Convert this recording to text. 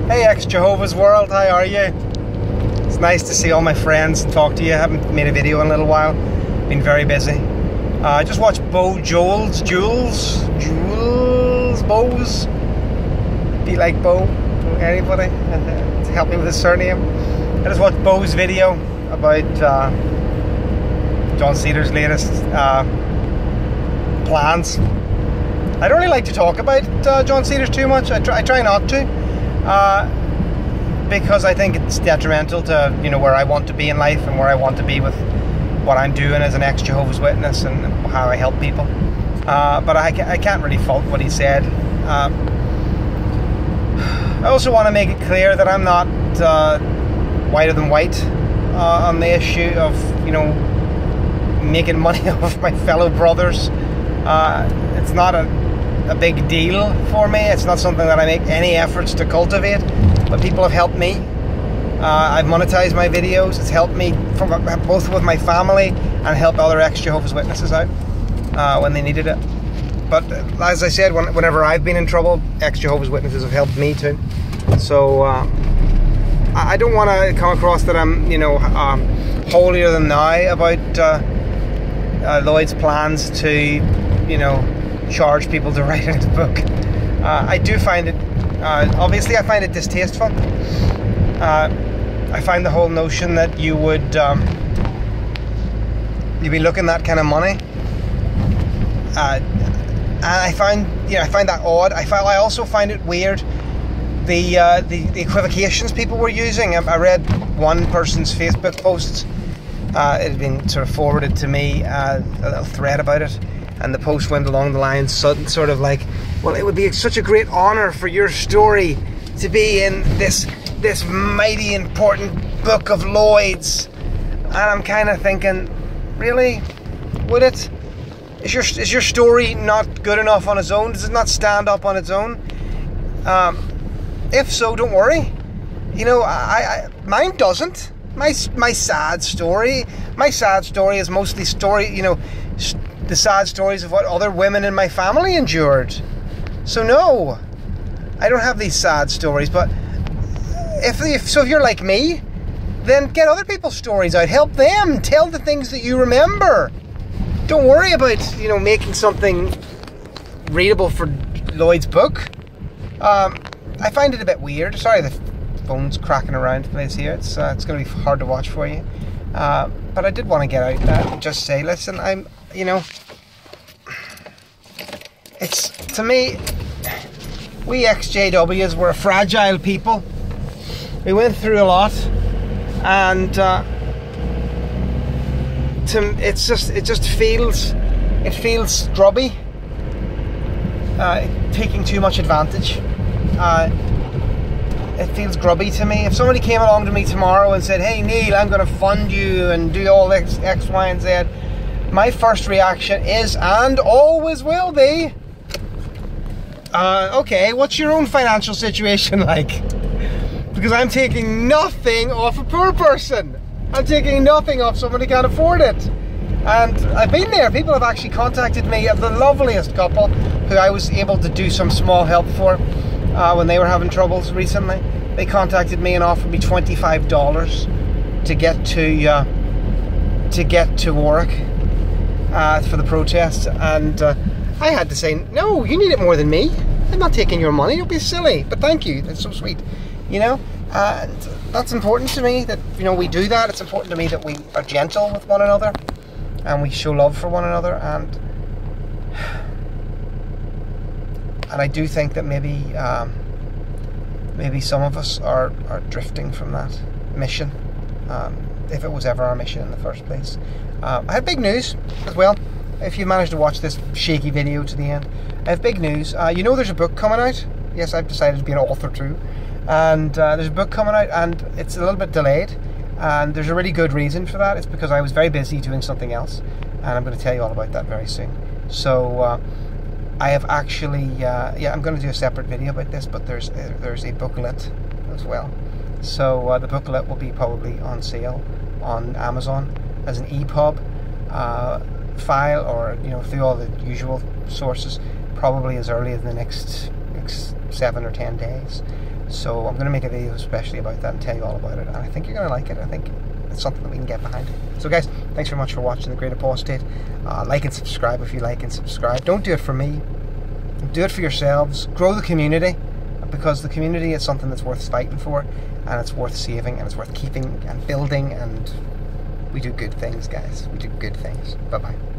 Hey ex-Jehovah's world, how are you? It's nice to see all my friends and talk to you. I haven't made a video in a little while. Been very busy. I just watched Bo Juels. Bo's. Be like Bo. Anybody? To help me with his surname. I just watched Bo's video about John Cedar's latest plans. I don't really like to talk about John Cedar's too much. I try not to. Because I think it's detrimental to where I want to be in life and where I want to be with what I'm doing as an ex-Jehovah's Witness and how I help people. But I can't really fault what he said. I also want to make it clear that I'm not whiter than white on the issue of making money off my fellow brothers. It's not a big deal for me. It's not something that I make any efforts to cultivate, but people have helped me. I've monetized my videos. It's helped me both with my family and help other ex-Jehovah's Witnesses out when they needed it. But as I said, whenever I've been in trouble, ex-Jehovah's Witnesses have helped me too. So I don't want to come across that I'm holier than thou about Lloyd's plans to charge people to write out a book. I do find it, obviously I find it distasteful. I find the whole notion that you'd be looking that kind of money. And I find that odd. I also find it weird the equivocations people were using. I read one person's Facebook posts. It had been sort of forwarded to me, a little thread about it. And the post went along the lines sort of like, well, it would be such a great honour for your story to be in this mighty important book of Lloyd's. And I'm kind of thinking, really? Would it? Is your story not good enough on its own? Does it not stand up on its own? If so, don't worry. Mine doesn't. My sad story is mostly the sad stories of what other women in my family endured. So no, I don't have these sad stories. But if you're like me, then get other people's stories out. Help them. Tell the things that you remember. Don't worry about making something readable for Lloyd's book. I find it a bit weird. Sorry, the phone's cracking around the place here. It's going to be hard to watch for you. But I did want to get out and just say, listen, it's, to me, we ex-JWs were a fragile people. We went through a lot, and it just feels scrubby, taking too much advantage. It feels grubby to me. If somebody came along to me tomorrow and said, hey Neil, I'm going to fund you and do all X, Y and Z, my first reaction is, and always will be, okay, what's your own financial situation like? Because I'm taking nothing off a poor person. I'm taking nothing off someone who can't afford it. And I've been there. People have actually contacted me, the loveliest couple who I was able to do some small help for when they were having troubles recently. They contacted me and offered me $25 to get to Warwick for the protests, and I had to say, no, you need it more than me. I'm not taking your money. Don't be silly. But thank you. That's so sweet. And that's important to me that we do that. It's important to me that we are gentle with one another and we show love for one another. And I do think that maybe some of us are drifting from that mission, if it was ever our mission in the first place. I have big news as well. If you managed to watch this shaky video to the end, I have big news. There's a book coming out. Yes, I've decided to be an author too. And there's a book coming out, and it's a little bit delayed. And there's a really good reason for that. It's because I was very busy doing something else. And I'm going to tell you all about that very soon. So I have actually, I'm going to do a separate video about this, but there's a booklet as well. So the booklet will be probably on sale on Amazon as an EPUB file, or through all the usual sources, probably as early as the next 7 or 10 days. So I'm going to make a video especially about that and tell you all about it, and I think you're going to like it. I think it's something that we can get behind. So guys, thanks very much for watching The Great Apostate. Like and subscribe if you like, and subscribe. Don't do it for me, do it for yourselves. Grow the community, because the community is something that's worth fighting for, and it's worth saving, and it's worth keeping and building, and we do good things, guys. We do good things. Bye bye.